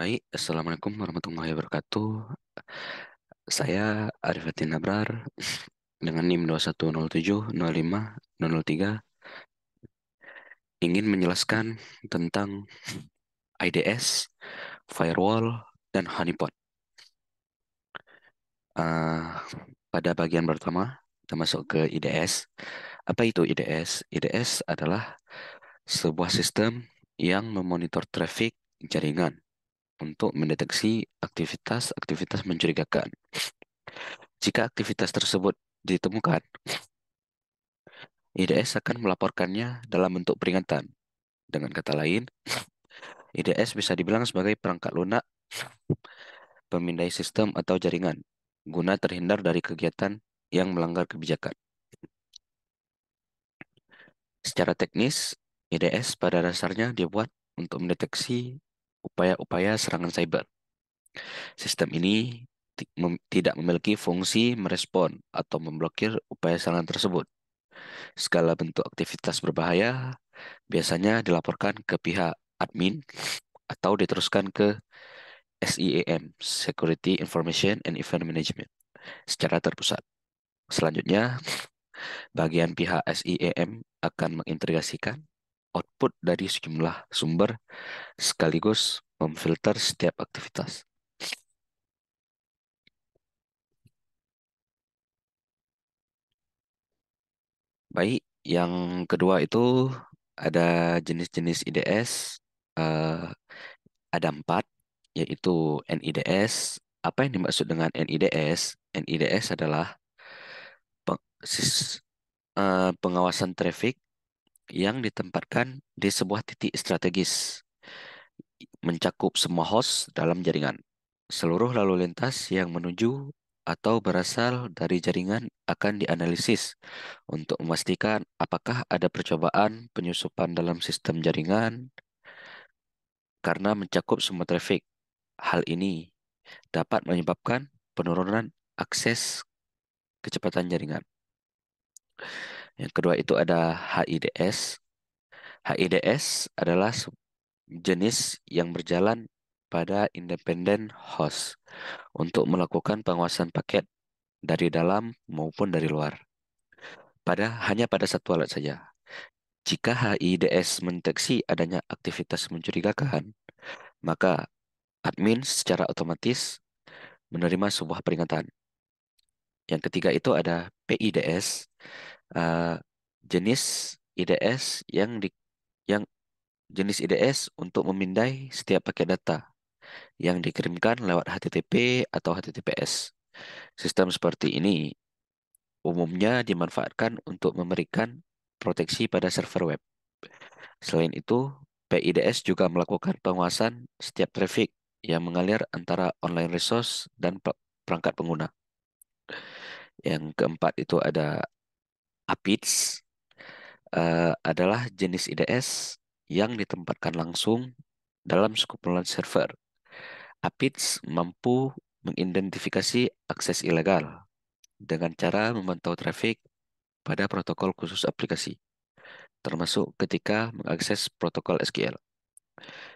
Baik, Assalamualaikum warahmatullahi wabarakatuh. Saya Arifatin Nabrar dengan NIM 21070503 ingin menjelaskan tentang IDS, firewall, dan honeypot. Ah, pada bagian pertama, kita masuk ke IDS. Apa itu IDS? IDS adalah sebuah sistem yang memonitor traffic jaringan untuk mendeteksi aktivitas-aktivitas mencurigakan. Jika aktivitas tersebut ditemukan, IDS akan melaporkannya dalam bentuk peringatan. Dengan kata lain, IDS bisa dibilang sebagai perangkat lunak, pemindai sistem atau jaringan, guna terhindar dari kegiatan yang melanggar kebijakan. Secara teknis, IDS pada dasarnya dibuat untuk mendeteksi upaya-upaya serangan cyber. Sistem ini tidak memiliki fungsi merespon atau memblokir upaya serangan tersebut. Segala bentuk aktivitas berbahaya biasanya dilaporkan ke pihak admin atau diteruskan ke SIEM, Security Information and Event Management, secara terpusat. Selanjutnya, bagian pihak SIEM akan mengintegrasikan output dari sejumlah sumber sekaligus memfilter setiap aktivitas. Baik, yang kedua itu ada jenis-jenis IDS, eh, ada empat, yaitu NIDS. Apa yang dimaksud dengan NIDS? NIDS adalah peng- sis- pengawasan traffic yang ditempatkan di sebuah titik strategis, mencakup semua host dalam jaringan. Seluruh lalu lintas yang menuju atau berasal dari jaringan akan dianalisis untuk memastikan apakah ada percobaan penyusupan dalam sistem jaringan karena mencakup semua traffic. Hal ini dapat menyebabkan penurunan akses kecepatan jaringan. Yang kedua itu ada HIDS. HIDS adalah jenis yang berjalan pada independen host untuk melakukan pengawasan paket dari dalam maupun dari luar. Hanya pada satu alat saja. Jika HIDS mendeteksi adanya aktivitas mencurigakan, maka admin secara otomatis menerima sebuah peringatan. Yang ketiga itu ada PIDS, eh, jenis IDS yang jenis IDS untuk memindai setiap paket data yang dikirimkan lewat HTTP atau HTTPS. Sistem seperti ini umumnya dimanfaatkan untuk memberikan proteksi pada server web. Selain itu, PIDS juga melakukan penguasaan setiap traffic yang mengalir antara online resource dan perangkat pengguna. Yang keempat itu ada APIDS, adalah jenis IDS yang ditempatkan langsung dalam sekumpulan server. APIDS mampu mengidentifikasi akses ilegal dengan cara memantau traffic pada protokol khusus aplikasi, termasuk ketika mengakses protokol SQL.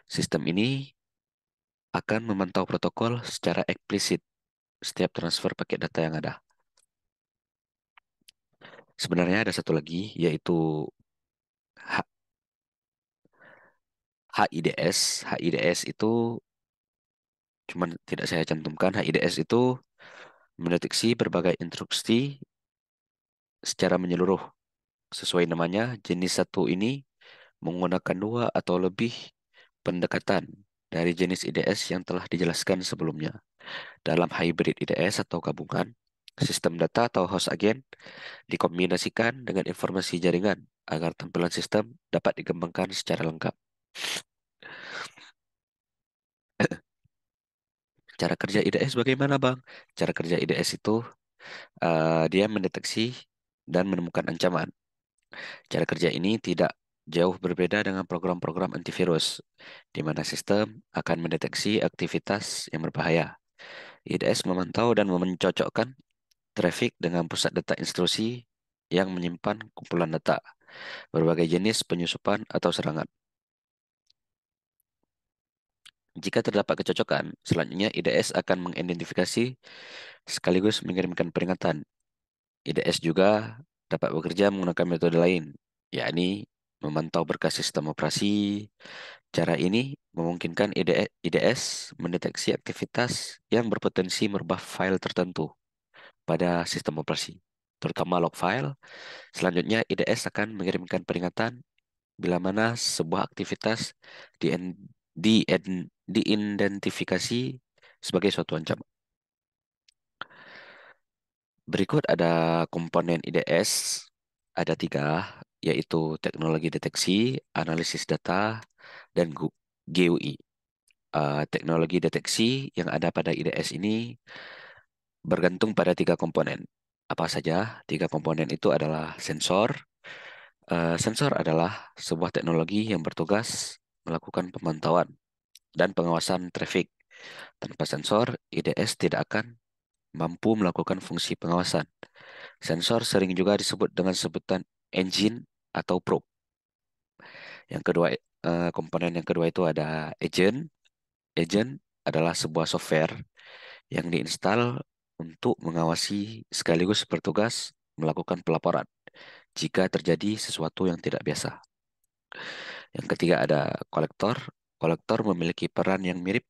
Sistem ini akan memantau protokol secara eksplisit setiap transfer paket data yang ada. Sebenarnya ada satu lagi, yaitu H- HIDS. HIDS itu cuman tidak saya cantumkan. HIDS itu mendeteksi berbagai instruksi secara menyeluruh. Sesuai namanya, jenis satu ini menggunakan dua atau lebih pendekatan dari jenis IDS yang telah dijelaskan sebelumnya. Dalam hybrid IDS atau gabungan, sistem data atau host agent dikombinasikan dengan informasi jaringan agar tampilan sistem dapat dikembangkan secara lengkap. Cara kerja IDS bagaimana, Bang? Cara kerja IDS itu dia mendeteksi dan menemukan ancaman. Cara kerja ini tidak jauh berbeda dengan program-program antivirus, di mana sistem akan mendeteksi aktivitas yang berbahaya. IDS memantau dan mencocokkan traffic dengan pusat data instruksi yang menyimpan kumpulan data, berbagai jenis penyusupan atau serangan. Jika terdapat kecocokan, selanjutnya IDS akan mengidentifikasi sekaligus mengirimkan peringatan. IDS juga dapat bekerja menggunakan metode lain, yakni memantau berkas sistem operasi. Cara ini memungkinkan IDS mendeteksi aktivitas yang berpotensi merubah file tertentu pada sistem operasi, terutama log file. Selanjutnya, IDS akan mengirimkan peringatan bila mana sebuah aktivitas diidentifikasi sebagai suatu ancaman. Berikut ada komponen IDS, ada tiga, yaitu teknologi deteksi, analisis data, dan GUI. Teknologi deteksi yang ada pada IDS ini bergantung pada tiga komponen. Apa saja? Tiga komponen itu adalah sensor. Sensor adalah sebuah teknologi yang bertugas melakukan pemantauan dan pengawasan traffic. Tanpa sensor, IDS tidak akan mampu melakukan fungsi pengawasan. Sensor sering juga disebut dengan sebutan engine atau probe. Yang kedua, komponen yang kedua itu ada agent. Agent adalah sebuah software yang diinstal untuk mengawasi sekaligus bertugas melakukan pelaporan jika terjadi sesuatu yang tidak biasa. Yang ketiga ada kolektor. Kolektor memiliki peran yang mirip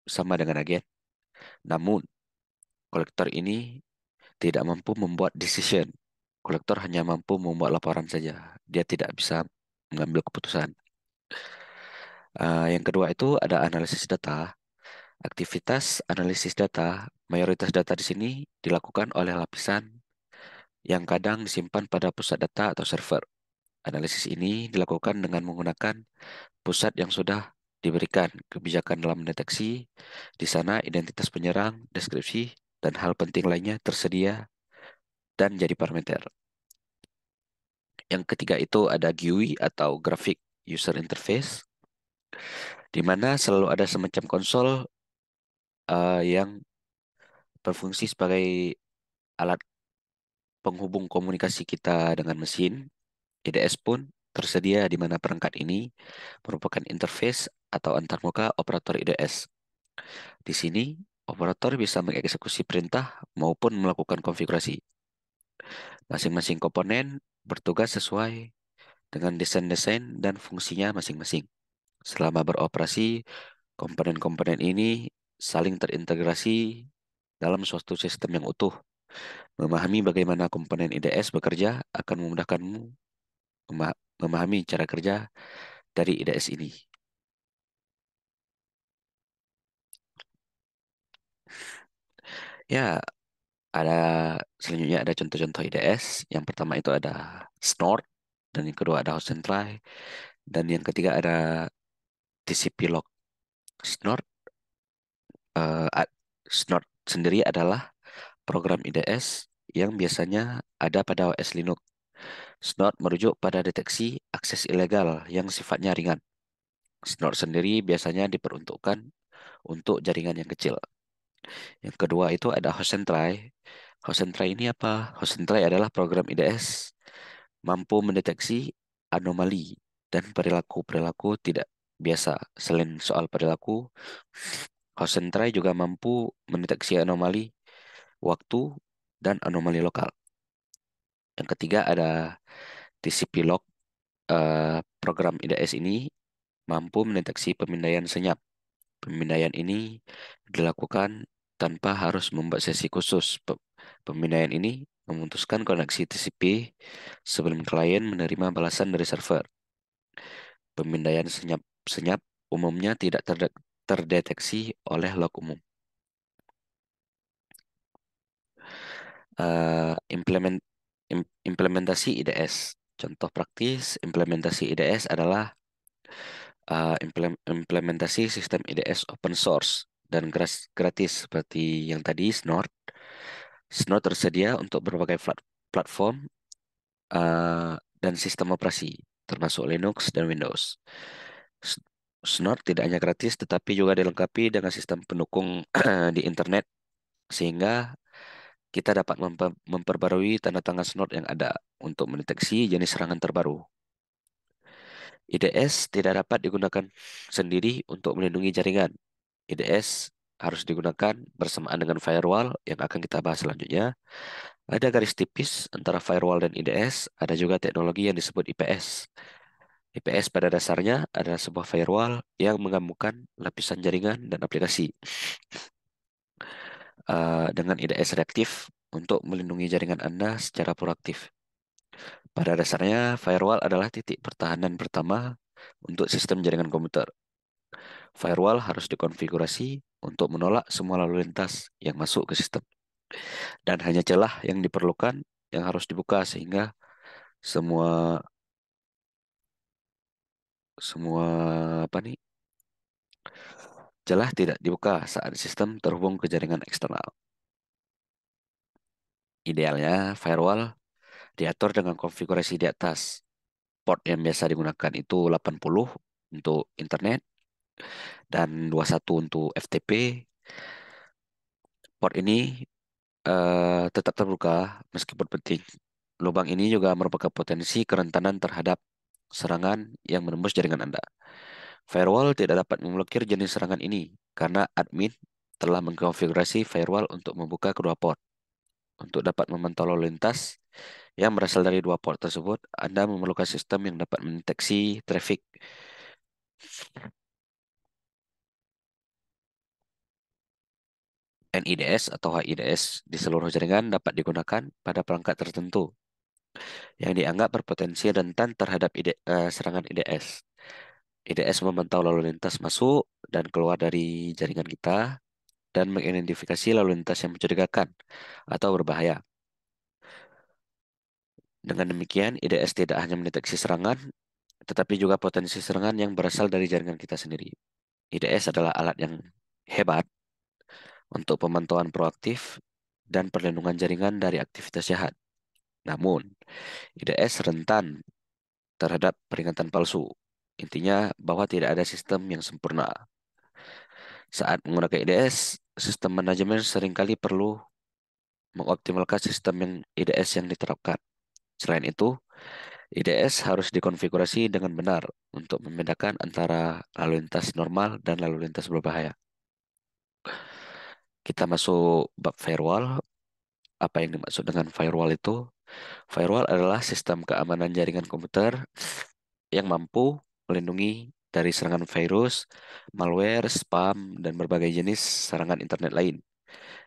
sama dengan agen. Namun, kolektor ini tidak mampu membuat decision. Kolektor hanya mampu membuat laporan saja. Dia tidak bisa mengambil keputusan. Yang kedua itu ada analisis data. Aktivitas analisis data, mayoritas data di sini dilakukan oleh lapisan yang kadang disimpan pada pusat data atau server. Analisis ini dilakukan dengan menggunakan pusat yang sudah diberikan kebijakan dalam mendeteksi. Di sana identitas penyerang, deskripsi, dan hal penting lainnya tersedia dan jadi parameter. Yang ketiga itu ada GUI atau Graphic User Interface, di mana selalu ada semacam konsol yang berfungsi sebagai alat penghubung komunikasi kita dengan mesin. IDS pun tersedia di mana perangkat ini merupakan interface atau antarmuka operator IDS. Di sini, operator bisa mengeksekusi perintah maupun melakukan konfigurasi. Masing-masing komponen bertugas sesuai dengan desain-desain dan fungsinya masing-masing. Selama beroperasi, komponen-komponen ini saling terintegrasi dalam suatu sistem yang utuh. Memahami bagaimana komponen IDS bekerja akan memudahkanmu memahami cara kerja dari IDS ini. Ya, ada selanjutnya ada contoh-contoh IDS. Yang pertama itu ada Snort, dan yang kedua ada Hotcentrale, dan yang ketiga ada TCP log. Snort, eh, a- Snort sendiri adalah program IDS yang biasanya ada pada OS Linux. Snort merujuk pada deteksi akses ilegal yang sifatnya ringan. Snort sendiri biasanya diperuntukkan untuk jaringan yang kecil. Yang kedua itu ada Hotcentrale. Hotcentrale ini apa? Hotcentrale adalah program IDS mampu mendeteksi anomali dan perilaku-perilaku tidak biasa. Selain soal perilaku, Hotcentrale juga mampu mendeteksi anomali waktu dan anomali lokal. Yang ketiga ada TCP log. Program IDS ini mampu mendeteksi pemindaian senyap. Pemindaian ini dilakukan tanpa harus membuat sesi khusus. Pemindaian ini memutuskan koneksi TCP sebelum klien menerima balasan dari server. Pemindaian senyap umumnya tidak terdeteksi oleh log umum. Implement, implementasi IDS. Contoh praktis implementasi IDS adalah implementasi sistem IDS open source dan gratis seperti yang tadi Snort. Snort tersedia untuk berbagai platform dan sistem operasi, termasuk Linux dan Windows. S- Snort tidak hanya gratis, tetapi juga dilengkapi dengan sistem pendukung di internet, sehingga kita dapat memperbarui tanda tangan Snort yang ada untuk mendeteksi jenis serangan terbaru. IDS tidak dapat digunakan sendiri untuk melindungi jaringan. IDS harus digunakan bersamaan dengan firewall yang akan kita bahas selanjutnya. Ada garis tipis antara firewall dan IDS, ada juga teknologi yang disebut IPS. IPS pada dasarnya adalah sebuah firewall yang menggabungkan lapisan jaringan dan aplikasi dengan IDS reaktif untuk melindungi jaringan Anda secara proaktif. Pada dasarnya, firewall adalah titik pertahanan pertama untuk sistem jaringan komputer. Firewall harus dikonfigurasi untuk menolak semua lalu lintas yang masuk ke sistem. Dan hanya celah yang diperlukan yang harus dibuka sehingga semua semua apa nih celah tidak dibuka saat sistem terhubung ke jaringan eksternal. Idealnya, firewall diatur dengan konfigurasi di atas. Port yang biasa digunakan itu 80 untuk internet dan 21 untuk FTP. Port ini tetap terbuka meskipun penting. Lubang ini juga merupakan potensi kerentanan terhadap serangan yang menembus jaringan Anda. Firewall tidak dapat memblokir jenis serangan ini karena admin telah mengkonfigurasi firewall untuk membuka kedua port. Untuk dapat memantau lalu lintas yang berasal dari dua port tersebut, Anda memerlukan sistem yang dapat mendeteksi traffic NIDS atau HIDS di seluruh jaringan dapat digunakan pada perangkat tertentu yang dianggap berpotensi rentan terhadap serangan IDS. IDS memantau lalu lintas masuk dan keluar dari jaringan kita dan mengidentifikasi lalu lintas yang mencurigakan atau berbahaya. Dengan demikian, IDS tidak hanya mendeteksi serangan, tetapi juga potensi serangan yang berasal dari jaringan kita sendiri. IDS adalah alat yang hebat untuk pemantauan proaktif dan perlindungan jaringan dari aktivitas jahat. Namun, IDS rentan terhadap peringatan palsu. Intinya bahwa tidak ada sistem yang sempurna. Saat menggunakan IDS, sistem manajemen seringkali perlu mengoptimalkan sistem yang IDS yang diterapkan. Selain itu, IDS harus dikonfigurasi dengan benar untuk membedakan antara lalu lintas normal dan lalu lintas berbahaya. Kita masuk bab firewall. Apa yang dimaksud dengan firewall itu? Firewall adalah sistem keamanan jaringan komputer yang mampu melindungi dari serangan virus, malware, spam, dan berbagai jenis serangan internet lain.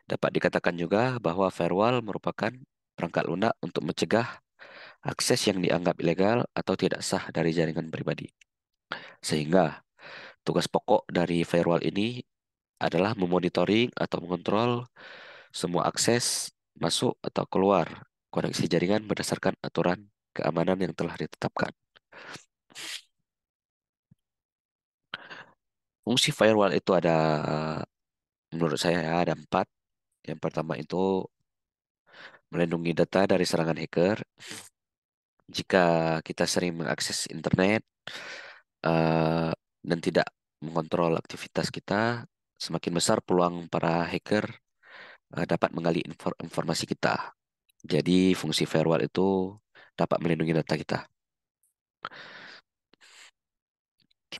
Dapat dikatakan juga bahwa firewall merupakan perangkat lunak untuk mencegah akses yang dianggap ilegal atau tidak sah dari jaringan pribadi. Sehingga tugas pokok dari firewall ini adalah memonitoring atau mengontrol semua akses masuk atau keluar koneksi jaringan berdasarkan aturan keamanan yang telah ditetapkan. Fungsi firewall itu ada, menurut saya ya, ada empat. Yang pertama itu melindungi data dari serangan hacker. Jika kita sering mengakses internet eh, dan tidak mengontrol aktivitas kita, semakin besar peluang para hacker dapat menggali informasi kita. Jadi fungsi firewall itu dapat melindungi data kita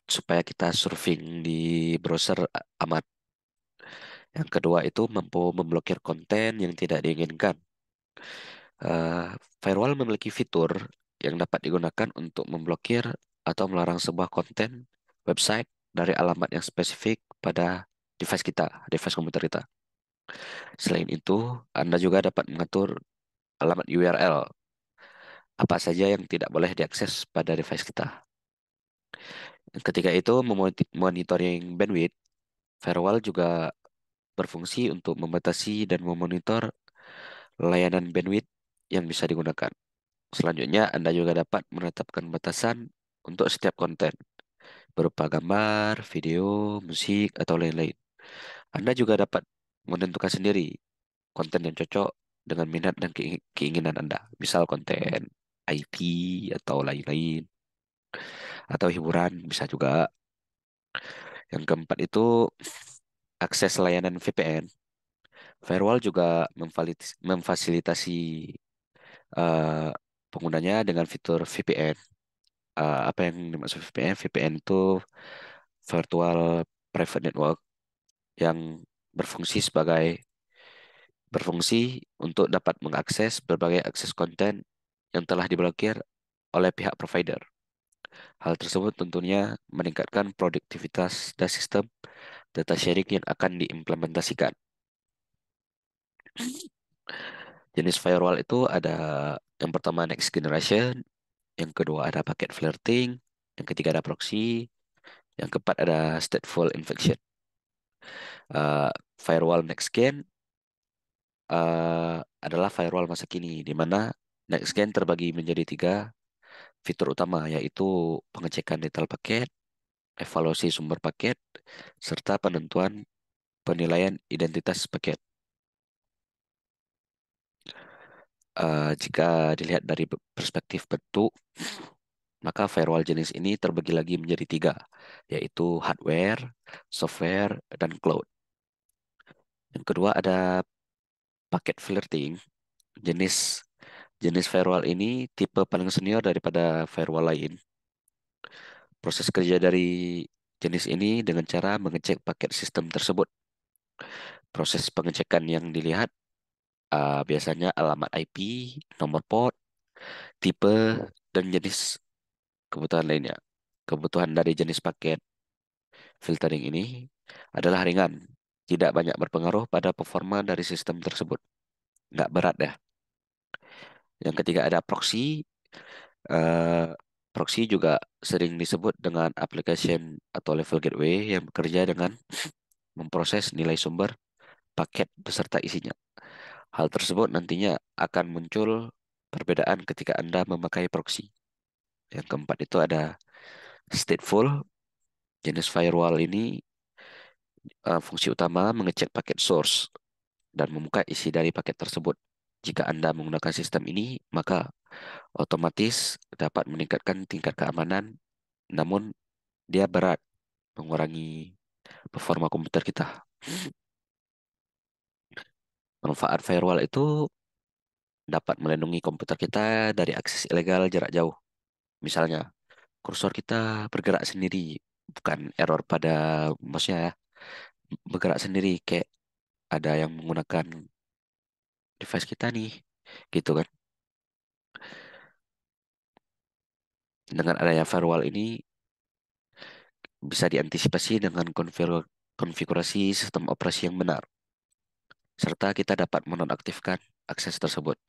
supaya kita surfing di browser aman. Yang kedua itu mampu memblokir konten yang tidak diinginkan. Eh, Firewall memiliki fitur yang dapat digunakan untuk memblokir atau melarang sebuah konten website dari alamat yang spesifik pada device kita, device komputer kita. Selain itu, Anda juga dapat mengatur alamat URL, apa saja yang tidak boleh diakses pada device kita. Yang ketiga itu monitoring bandwidth. Firewall juga berfungsi untuk membatasi dan memonitor layanan bandwidth yang bisa digunakan. Selanjutnya, Anda juga dapat menetapkan batasan untuk setiap konten, berupa gambar, video, musik, atau lain-lain. Anda juga dapat menentukan sendiri konten yang cocok dengan minat dan keinginan Anda. Misal konten IT atau lain-lain, atau hiburan bisa juga. Yang keempat itu akses layanan VPN. Firewall juga memfasilitasi eh, penggunanya dengan fitur VPN Apa yang dimaksud VPN? VPN itu virtual private network yang berfungsi sebagai berfungsi untuk dapat mengakses berbagai akses konten yang telah diblokir oleh pihak provider. Hal tersebut tentunya meningkatkan produktivitas dan sistem data sharing yang akan diimplementasikan. Jenis firewall itu ada yang pertama next generation, yang kedua ada packet flirting, yang ketiga ada proxy, yang keempat ada stateful infection. Uh, Firewall next gen adalah firewall masa kini, di mana next gen terbagi menjadi tiga fitur utama, yaitu pengecekan detail paket, evaluasi sumber paket, serta penentuan penilaian identitas paket. Jika dilihat dari perspektif bentuk, maka firewall jenis ini terbagi lagi menjadi tiga, yaitu hardware, software, dan cloud. Yang kedua ada packet flirting. Jenis jenis firewall ini tipe paling senior daripada firewall lain. Proses kerja dari jenis ini dengan cara mengecek paket sistem tersebut. Proses pengecekan yang dilihat biasanya alamat IP, nomor port, tipe, dan jenis kebutuhan lainnya. Kebutuhan dari jenis paket filtering ini adalah ringan, tidak banyak berpengaruh pada performa dari sistem tersebut. Nggak berat ya. Yang ketiga ada proxy. Eh, Proxy juga sering disebut dengan application atau level gateway yang bekerja dengan memproses nilai sumber paket beserta isinya. Hal tersebut nantinya akan muncul perbedaan ketika Anda memakai proxy. Yang keempat itu ada stateful. Jenis firewall ini fungsi utama mengecek paket source dan membuka isi dari paket tersebut. Jika Anda menggunakan sistem ini, maka otomatis dapat meningkatkan tingkat keamanan, namun dia berat mengurangi performa komputer kita. Manfaat firewall itu dapat melindungi komputer kita dari akses ilegal jarak jauh. Misalnya, kursor kita bergerak sendiri, bukan error pada mouse-nya ya, bergerak sendiri kayak ada yang menggunakan device kita nih, gitu kan. Dengan adanya firewall ini bisa diantisipasi dengan konfigurasi sistem operasi yang benar, serta kita dapat menonaktifkan akses tersebut.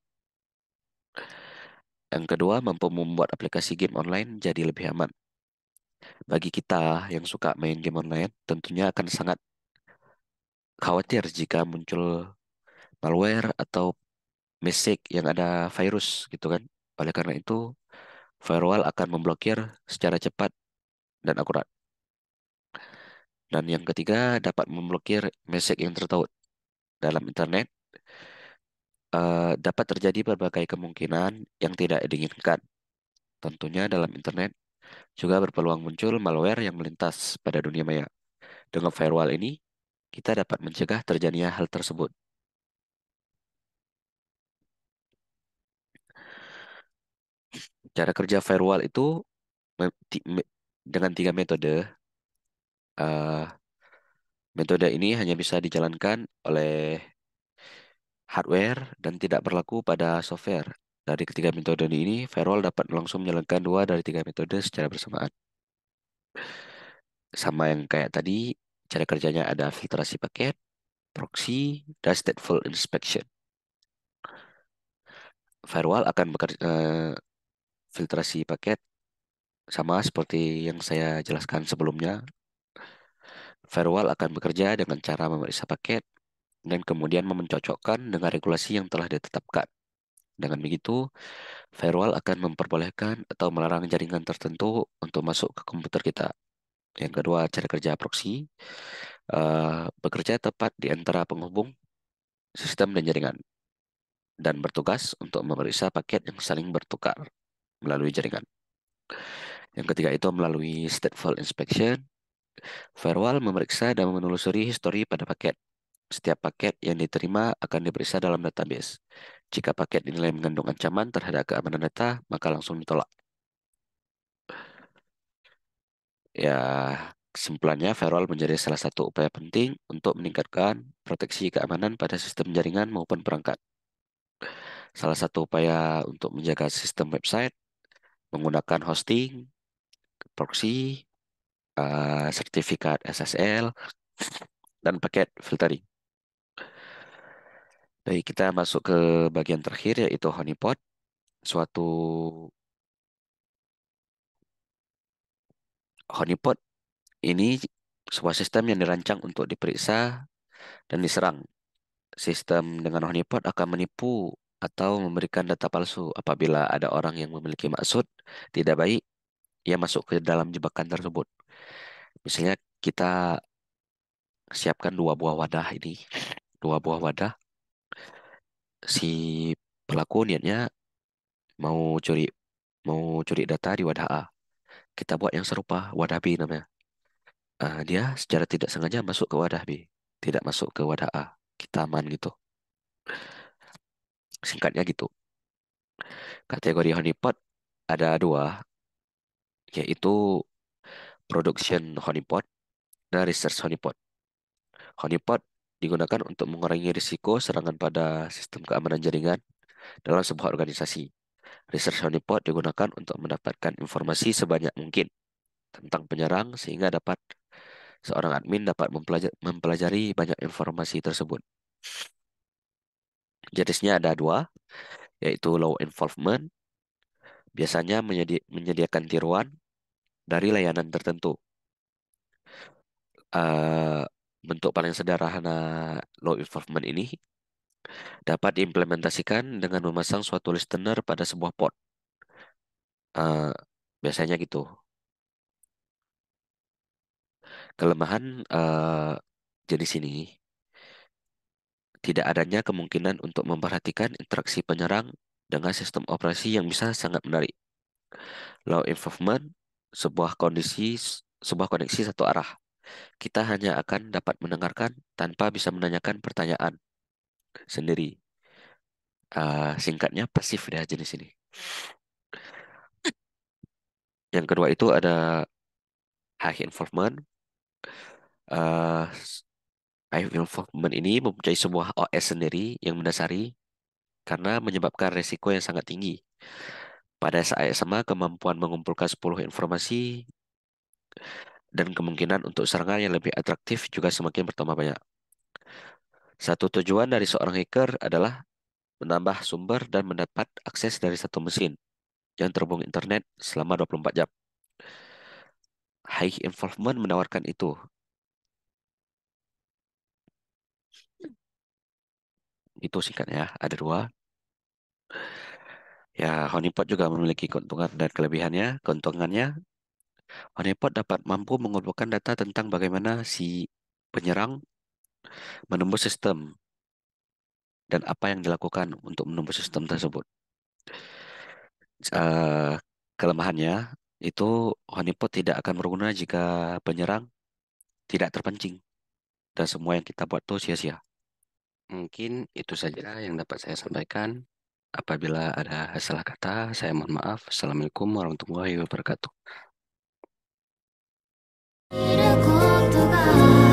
Yang kedua, mampu membuat aplikasi game online jadi lebih aman. Bagi kita yang suka main game online, tentunya akan sangat khawatir jika muncul malware atau mistake yang ada virus gitu kan. Oleh karena itu, firewall akan memblokir secara cepat dan akurat. Dan yang ketiga, dapat memblokir message yang tertaut. Dalam internet, dapat terjadi berbagai kemungkinan yang tidak diinginkan. Tentunya dalam internet juga berpeluang muncul malware yang melintas pada dunia maya. Dengan firewall ini, kita dapat mencegah terjadinya hal tersebut. Cara kerja firewall itu dengan tiga metode. Eh, Metode ini hanya bisa dijalankan oleh hardware dan tidak berlaku pada software. Dari ketiga metode ini, firewall dapat langsung menjalankan dua dari tiga metode secara bersamaan. Sama yang kayak tadi, cara kerjanya ada filtrasi paket, proxy, dan stateful inspection. Firewall akan bekerja filtrasi paket sama seperti yang saya jelaskan sebelumnya. Firewall akan bekerja dengan cara memeriksa paket dan kemudian memencocokkan dengan regulasi yang telah ditetapkan. Dengan begitu, firewall akan memperbolehkan atau melarang jaringan tertentu untuk masuk ke komputer kita. Yang kedua, cara kerja proxy bekerja tepat di antara penghubung sistem dan jaringan dan bertugas untuk memeriksa paket yang saling bertukar melalui jaringan. Yang ketiga itu melalui stateful inspection, firewall memeriksa dan menelusuri histori pada paket. Setiap paket yang diterima akan diperiksa dalam database. Jika paket dinilai mengandung ancaman terhadap keamanan data, maka langsung ditolak. Ya, kesimpulannya firewall menjadi salah satu upaya penting untuk meningkatkan proteksi keamanan pada sistem jaringan maupun perangkat. Salah satu upaya untuk menjaga sistem website menggunakan hosting, proxy, sertifikat SSL, dan paket filtering. Baik, kita masuk ke bagian terakhir yaitu honeypot. Suatu honeypot ini sebuah sistem yang dirancang untuk diperiksa dan diserang. Sistem dengan honeypot akan menipu atau memberikan data palsu apabila ada orang yang memiliki maksud tidak baik, ia masuk ke dalam jebakan tersebut. Misalnya kita siapkan dua buah wadah ini, dua buah wadah. Si pelaku niatnya mau curi mau curi data di wadah A. Kita buat yang serupa, wadah B namanya. Dia secara tidak sengaja masuk ke wadah B, tidak masuk ke wadah A. Kita aman gitu. Singkatnya gitu. Kategori honeypot ada dua, yaitu production honeypot dan research honeypot. Honeypot digunakan untuk mengurangi risiko serangan pada sistem keamanan jaringan dalam sebuah organisasi. Research honeypot digunakan untuk mendapatkan informasi sebanyak mungkin tentang penyerang sehingga seorang admin dapat mempelajari banyak informasi tersebut. Jenisnya ada dua, yaitu low involvement, biasanya menyediakan tiruan dari layanan tertentu. Eh, Bentuk paling sederhana low involvement ini dapat diimplementasikan dengan memasang suatu listener pada sebuah port. Eh, Biasanya gitu. Kelemahan jenis ini tidak adanya kemungkinan untuk memperhatikan interaksi penyerang dengan sistem operasi yang bisa sangat menarik. Low involvement, sebuah koneksi satu arah. Kita hanya akan dapat mendengarkan tanpa bisa menanyakan pertanyaan sendiri. Singkatnya pasif dah jenis ini. Yang kedua itu ada high involvement. Uh, High involvement ini mempunyai sebuah OS sendiri yang mendasari karena menyebabkan resiko yang sangat tinggi. Pada saat yang sama, kemampuan mengumpulkan 10 informasi dan kemungkinan untuk serangan yang lebih atraktif juga semakin bertambah banyak. Satu tujuan dari seorang hacker adalah menambah sumber dan mendapat akses dari satu mesin yang terhubung internet selama 24 jam. High involvement menawarkan itu. Itu singkatnya, ada dua. Ya, honeypot juga memiliki keuntungan dan kelebihannya. Keuntungannya, honeypot dapat mampu mengumpulkan data tentang bagaimana si penyerang menembus sistem dan apa yang dilakukan untuk menembus sistem tersebut. Eh, Kelemahannya itu honeypot tidak akan berguna jika penyerang tidak terpancing dan semua yang kita buat tuh sia-sia. Mungkin itu saja yang dapat saya sampaikan. Apabila ada salah kata, saya mohon maaf. Assalamualaikum warahmatullahi wabarakatuh. いることが